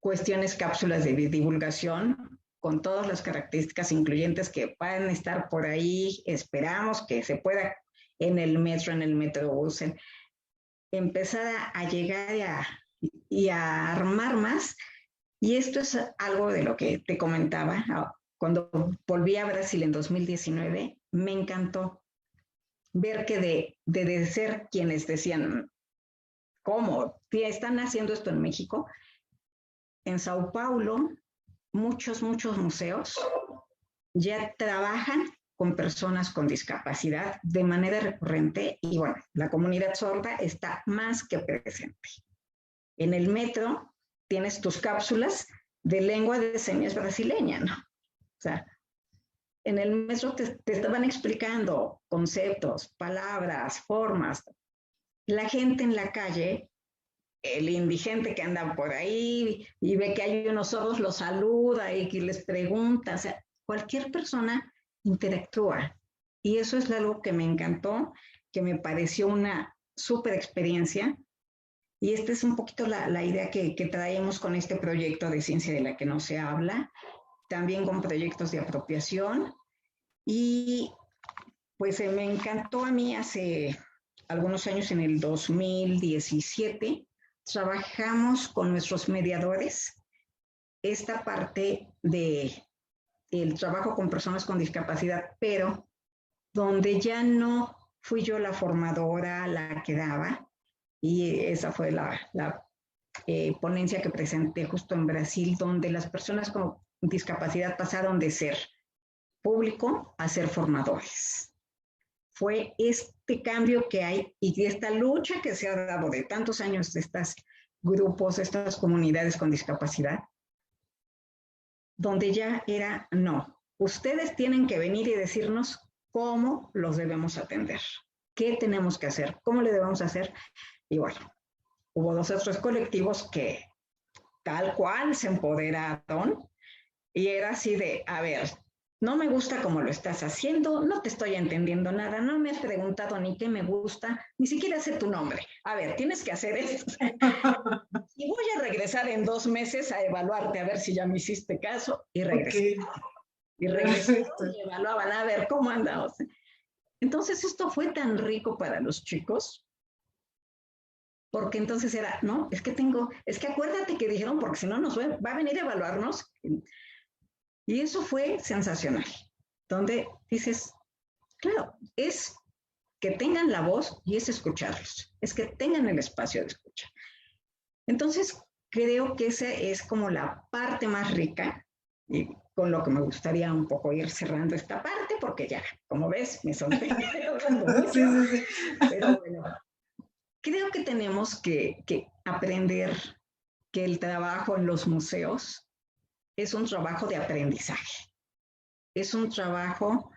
cuestiones, cápsulas de divulgación con todas las características incluyentes que van a estar por ahí. Esperamos que se pueda en el metro, en el metrobús, empezar a llegar y a armar más. Y esto es algo de lo que te comentaba. Cuando volví a Brasil en 2019, me encantó ver que de ser quienes decían, ¿cómo? ¿Están haciendo esto en México? En Sao Paulo, muchos museos ya trabajan con personas con discapacidad de manera recurrente y bueno, la comunidad sorda está más que presente. En el metro tienes tus cápsulas de lengua de señas brasileña, ¿no? O sea, en el metro te estaban explicando conceptos, palabras, formas. La gente en la calle, el indigente que anda por ahí y ve que hay unos sordos, los saluda y que les pregunta. O sea, cualquier persona interactúa. Y eso es algo que me encantó, que me pareció una súper experiencia. Y esta es un poquito la idea que traemos con este proyecto de ciencia de la que no se habla, también con proyectos de apropiación. Y pues me encantó a mí hace algunos años, en el 2017, trabajamos con nuestros mediadores esta parte de el trabajo con personas con discapacidad, pero donde ya no fui yo la formadora, la que daba, y esa fue la ponencia que presenté justo en Brasil, donde las personas con discapacidad pasaron de ser público a ser formadores. Fue este cambio que hay y esta lucha que se ha dado de tantos años de estos grupos, de estas comunidades con discapacidad, donde ya era, no, ustedes tienen que venir y decirnos cómo los debemos atender, qué tenemos que hacer, cómo le debemos hacer. Y bueno, hubo 2 otros colectivos que tal cual se empoderaron y era así de, a ver, no me gusta cómo lo estás haciendo, no te estoy entendiendo nada, no me has preguntado ni qué me gusta, ni siquiera sé tu nombre. A ver, tienes que hacer esto. Y voy a regresar en 2 meses a evaluarte, a ver si ya me hiciste caso. Y regresé. Okay. Y regresé y evaluaban, a ver cómo andamos. Entonces esto fue tan rico para los chicos, porque entonces era, no, es que acuérdate que dijeron, porque si no nos va a venir a evaluarnos. Y eso fue sensacional, donde dices, claro, es que tengan la voz y es escucharlos, es que tengan el espacio de escucha. Entonces, creo que esa es como la parte más rica y con lo que me gustaría un poco ir cerrando esta parte, porque ya, como ves, me sonríe hablando mucho. Sí. Pero bueno, creo que tenemos que aprender que el trabajo en los museos es un trabajo de aprendizaje, es un trabajo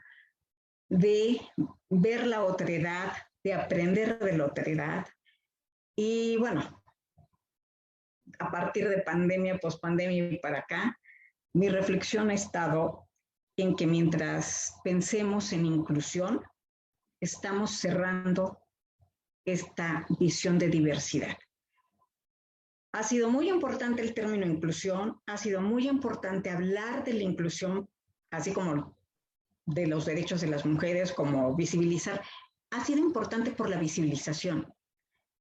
de ver la otredad, de aprender de la otredad. Y bueno, a partir de pandemia, pospandemia y para acá, mi reflexión ha estado en que mientras pensemos en inclusión, estamos cerrando esta visión de diversidad. Ha sido muy importante el término inclusión, ha sido muy importante hablar de la inclusión, así como de los derechos de las mujeres, como visibilizar. Ha sido importante por la visibilización,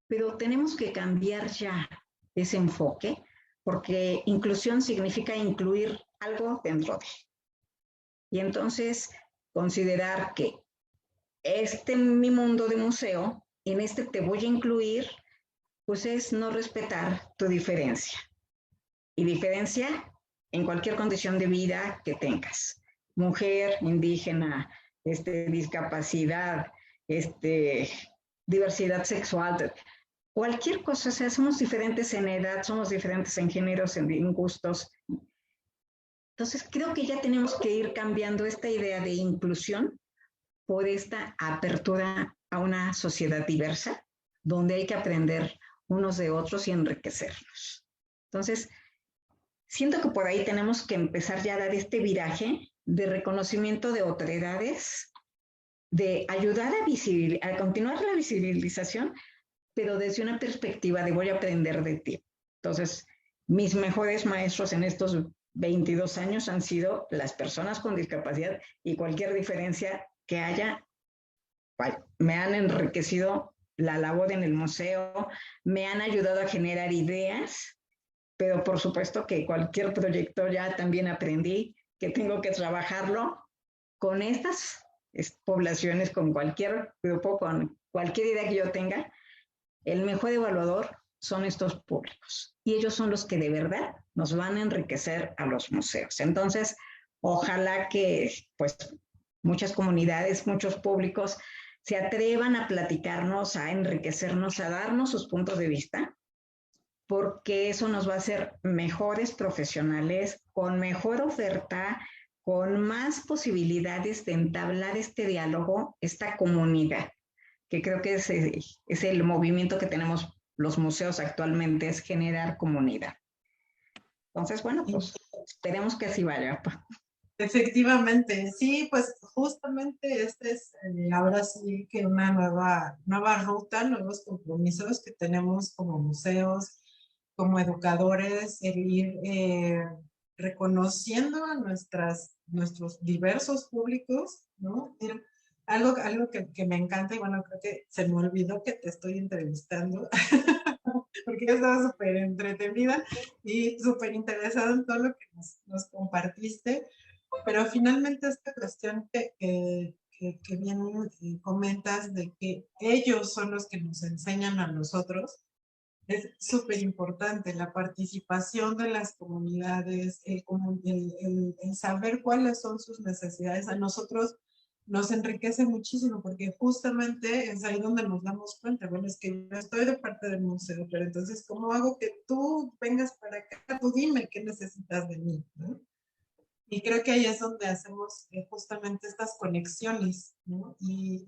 pero tenemos que cambiar ya ese enfoque, porque inclusión significa incluir algo dentro de. Y entonces considerar que mi mundo de museo, en este te voy a incluir, pues es no respetar tu diferencia. Y diferencia en cualquier condición de vida que tengas. Mujer, indígena, discapacidad, diversidad sexual, cualquier cosa. O sea, somos diferentes en edad, somos diferentes en géneros, en gustos. Entonces, creo que ya tenemos que ir cambiando esta idea de inclusión por esta apertura a una sociedad diversa, donde hay que aprender unos de otros y enriquecernos. Entonces, siento que por ahí tenemos que empezar ya a dar este viraje de reconocimiento de otredades, de ayudar a continuar la visibilización, pero desde una perspectiva de voy a aprender de ti. Entonces, mis mejores maestros en estos 22 años han sido las personas con discapacidad y cualquier diferencia que haya, me han enriquecido la labor en el museo, me han ayudado a generar ideas, pero por supuesto que cualquier proyecto ya también aprendí que tengo que trabajarlo con estas poblaciones, con cualquier grupo, con cualquier idea que yo tenga. El mejor evaluador son estos públicos y ellos son los que de verdad nos van a enriquecer a los museos. Entonces, ojalá que pues muchas comunidades, muchos públicos se atrevan a platicarnos, a enriquecernos, a darnos sus puntos de vista, porque eso nos va a hacer mejores profesionales, con mejor oferta, con más posibilidades de entablar este diálogo, esta comunidad, que creo que es el movimiento que tenemos los museos actualmente, es generar comunidad. Entonces, bueno, pues esperemos que así vaya. Efectivamente, sí, pues justamente este es ahora sí que una nueva ruta, nuevos compromisos que tenemos como museos, como educadores, el ir reconociendo a nuestros diversos públicos, ¿no? Algo que me encanta y bueno, creo que se me olvidó que te estoy entrevistando, porque yo estaba súper entretenida y súper interesada en todo lo que nos compartiste. Pero finalmente esta cuestión que bien comentas de que ellos son los que nos enseñan a nosotros, es súper importante la participación de las comunidades, el saber cuáles son sus necesidades. A nosotros nos enriquece muchísimo porque justamente es ahí donde nos damos cuenta, bueno, es que yo estoy de parte del museo, pero entonces, ¿cómo hago que tú vengas para acá? Tú dime qué necesitas de mí, ¿no? Y creo que ahí es donde hacemos justamente estas conexiones, ¿no? Y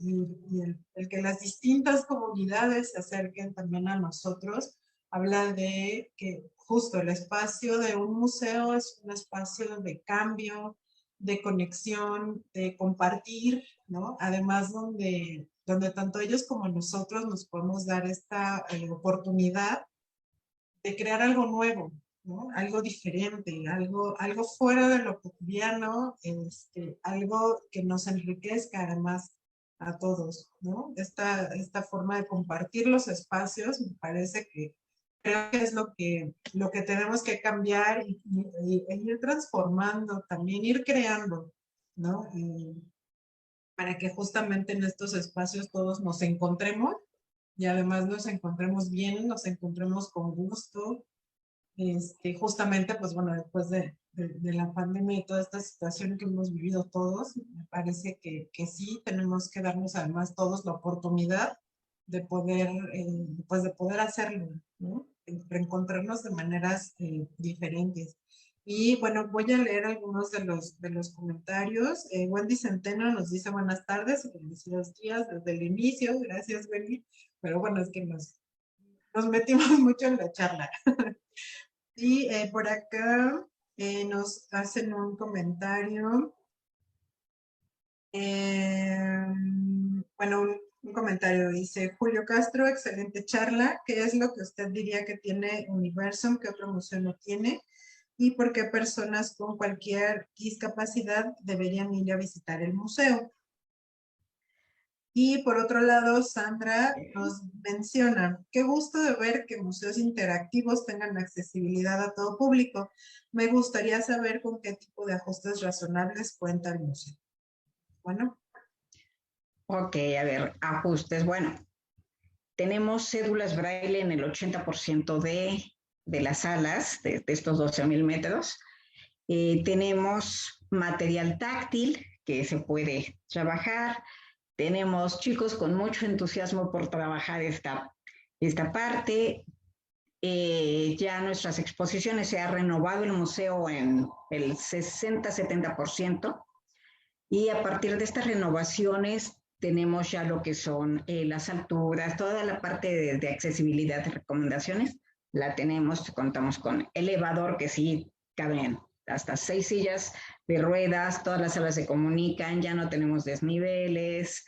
el que las distintas comunidades se acerquen también a nosotros, habla de que justo el espacio de un museo es un espacio de cambio, de conexión, de compartir, ¿no? Además, donde tanto ellos como nosotros nos podemos dar esta oportunidad de crear algo nuevo, ¿no? Algo diferente, algo fuera de lo cotidiano, algo que nos enriquezca además a todos, ¿no? Esta forma de compartir los espacios me parece que creo que es lo que tenemos que cambiar e ir transformando, también ir creando, ¿no? Para que justamente en estos espacios todos nos encontremos y además nos encontremos bien, nos encontremos con gusto, justamente, pues bueno, después de la pandemia y toda esta situación que hemos vivido todos, me parece que sí tenemos que darnos además todos la oportunidad de poder, pues de poder hacerlo, ¿no? Reencontrarnos de maneras diferentes. Y bueno, voy a leer algunos de los comentarios. Wendy Centeno nos dice buenas tardes y bendecidos días desde el inicio. Gracias, Wendy. Pero bueno, es que nos metimos mucho en la charla. Y por acá nos hacen un comentario. Bueno, un comentario dice, Julio Castro, excelente charla. ¿Qué es lo que usted diría que tiene Universum que otro museo no tiene? ¿Y por qué personas con cualquier discapacidad deberían ir a visitar el museo? Y por otro lado, Sandra nos menciona, qué gusto de ver que museos interactivos tengan accesibilidad a todo público. Me gustaría saber con qué tipo de ajustes razonables cuenta el museo. Bueno. Ok, a ver, ajustes. Bueno, tenemos cédulas braille en el 80% de las salas de estos 12,000 metros. Tenemos material táctil que se puede trabajar. Tenemos chicos con mucho entusiasmo por trabajar esta parte. Ya nuestras exposiciones se ha renovado el museo en el 60-70%. Y a partir de estas renovaciones tenemos ya lo que son las alturas, toda la parte de accesibilidad de recomendaciones, la tenemos, contamos con elevador que sí caben hasta 6 sillas de ruedas, todas las salas se comunican, ya no tenemos desniveles,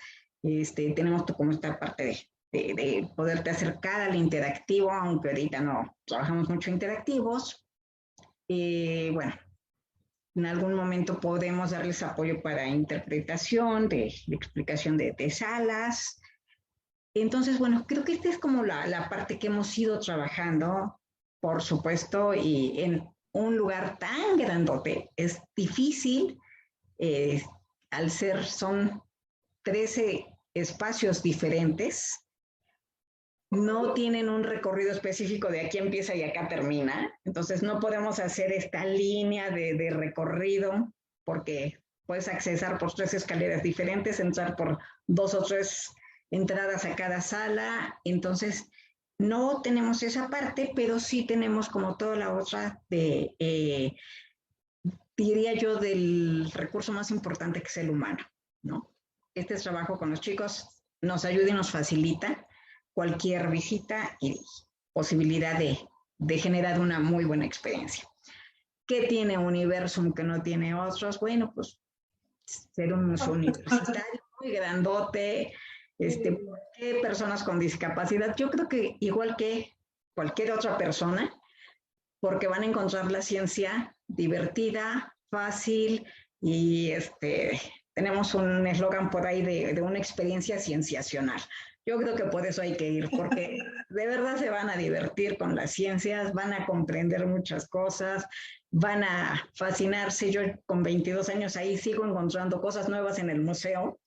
tenemos como esta parte de poderte acercar al interactivo, aunque ahorita no trabajamos mucho interactivos. Bueno, en algún momento podemos darles apoyo para interpretación, de explicación de salas. Entonces, bueno, creo que esta es como la parte que hemos ido trabajando, por supuesto, y en un lugar tan grandote es difícil, al ser, son 13 espacios diferentes, no tienen un recorrido específico de aquí empieza y acá termina. Entonces no podemos hacer esta línea de recorrido porque puedes accesar por 3 escaleras diferentes, entrar por 2 o 3 entradas a cada sala. Entonces no tenemos esa parte, pero sí tenemos como toda la otra diría yo, del recurso más importante que es el humano, ¿no? Este trabajo con los chicos nos ayuda y nos facilita cualquier visita y posibilidad de generar una muy buena experiencia. ¿Qué tiene Universum que no tiene otros? Bueno, pues ser un museo universitario muy grandote, ¿qué personas con discapacidad? Yo creo que igual que cualquier otra persona, porque van a encontrar la ciencia divertida, fácil y tenemos un eslogan por ahí de una experiencia cienciacional. Yo creo que por eso hay que ir, porque de verdad se van a divertir con las ciencias, van a comprender muchas cosas, van a fascinarse. Yo con 22 años ahí sigo encontrando cosas nuevas en el museo.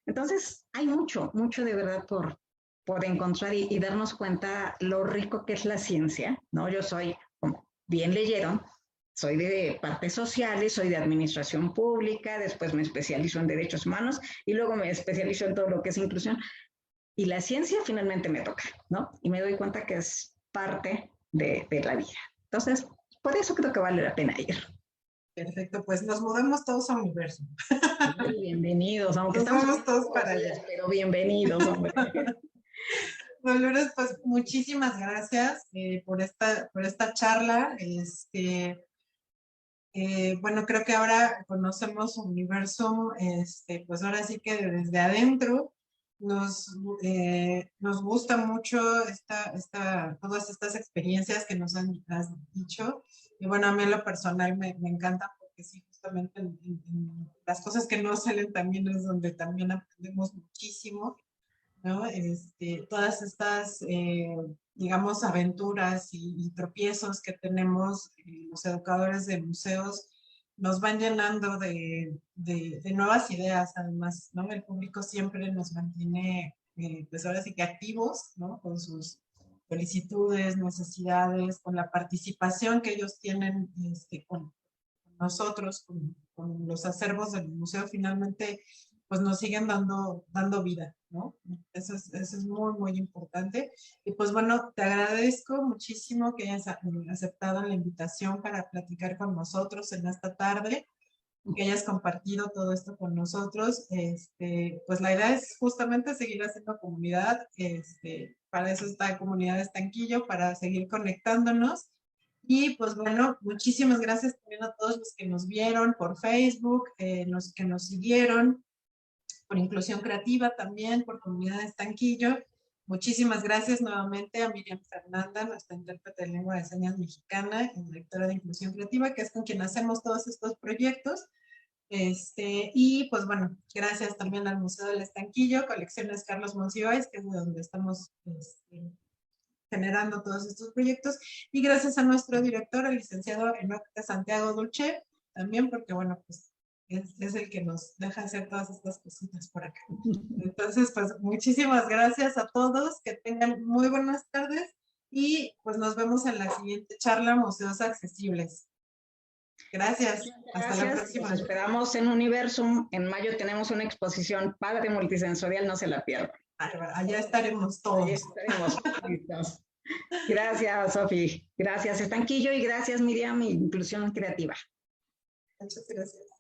Entonces, hay mucho, mucho de verdad por encontrar y darnos cuenta lo rico que es la ciencia, ¿no? Yo soy, como bien leyeron, soy de partes sociales, soy de administración pública, después me especializo en derechos humanos y luego me especializo en todo lo que es inclusión. Y la ciencia finalmente me toca, ¿no? Y me doy cuenta que es parte de la vida. Entonces, por eso creo que vale la pena ir. Perfecto, pues nos movemos todos a Universum. Muy bienvenidos, aunque nos estamos todos para allá. Pero bienvenidos, hombre. Dolores, pues muchísimas gracias por esta charla. Bueno, creo que ahora conocemos Universum, pues ahora sí que desde adentro nos gusta mucho todas estas experiencias que nos has dicho. Y bueno, a mí en lo personal me encanta porque sí, justamente en las cosas que no salen también es donde también aprendemos muchísimo, ¿no? Todas estas, digamos, aventuras y tropiezos que tenemos los educadores de museos nos van llenando de nuevas ideas, además, ¿no? El público siempre nos mantiene, pues ahora sí que activos, ¿no? Con sus solicitudes, necesidades, con la participación que ellos tienen con nosotros, con los acervos del museo, finalmente pues nos siguen dando vida, ¿no? Eso es muy, muy importante. Y pues bueno, te agradezco muchísimo que hayas aceptado la invitación para platicar con nosotros en esta tarde, que hayas compartido todo esto con nosotros. Pues la idea es justamente seguir haciendo comunidad, para eso está Comunidad Estanquillo, para seguir conectándonos. Y pues bueno, muchísimas gracias también a todos los que nos vieron por Facebook, los que nos siguieron, por Inclusión Creativa también, por Comunidad Estanquillo. Muchísimas gracias nuevamente a Miriam Fernanda, nuestra intérprete de lengua de señas mexicana y directora de Inclusión Creativa, que es con quien hacemos todos estos proyectos. Y pues bueno, gracias también al Museo del Estanquillo, Colecciones Carlos Monsiváis, que es de donde estamos generando todos estos proyectos, y gracias a nuestro director, el licenciado Enoc de Santiago Dulce, también porque bueno, pues es el que nos deja hacer todas estas cositas por acá. Entonces, pues muchísimas gracias a todos, que tengan muy buenas tardes y pues nos vemos en la siguiente charla Museos Accesibles. Gracias. Hasta la próxima. Nos esperamos en Universum. En mayo tenemos una exposición padre multisensorial, no se la pierdan. Allá estaremos todos. Allá estaremos listos. Gracias, Sofi. Gracias, Estanquillo, y gracias, Miriam, Inclusión Creativa. Muchas gracias.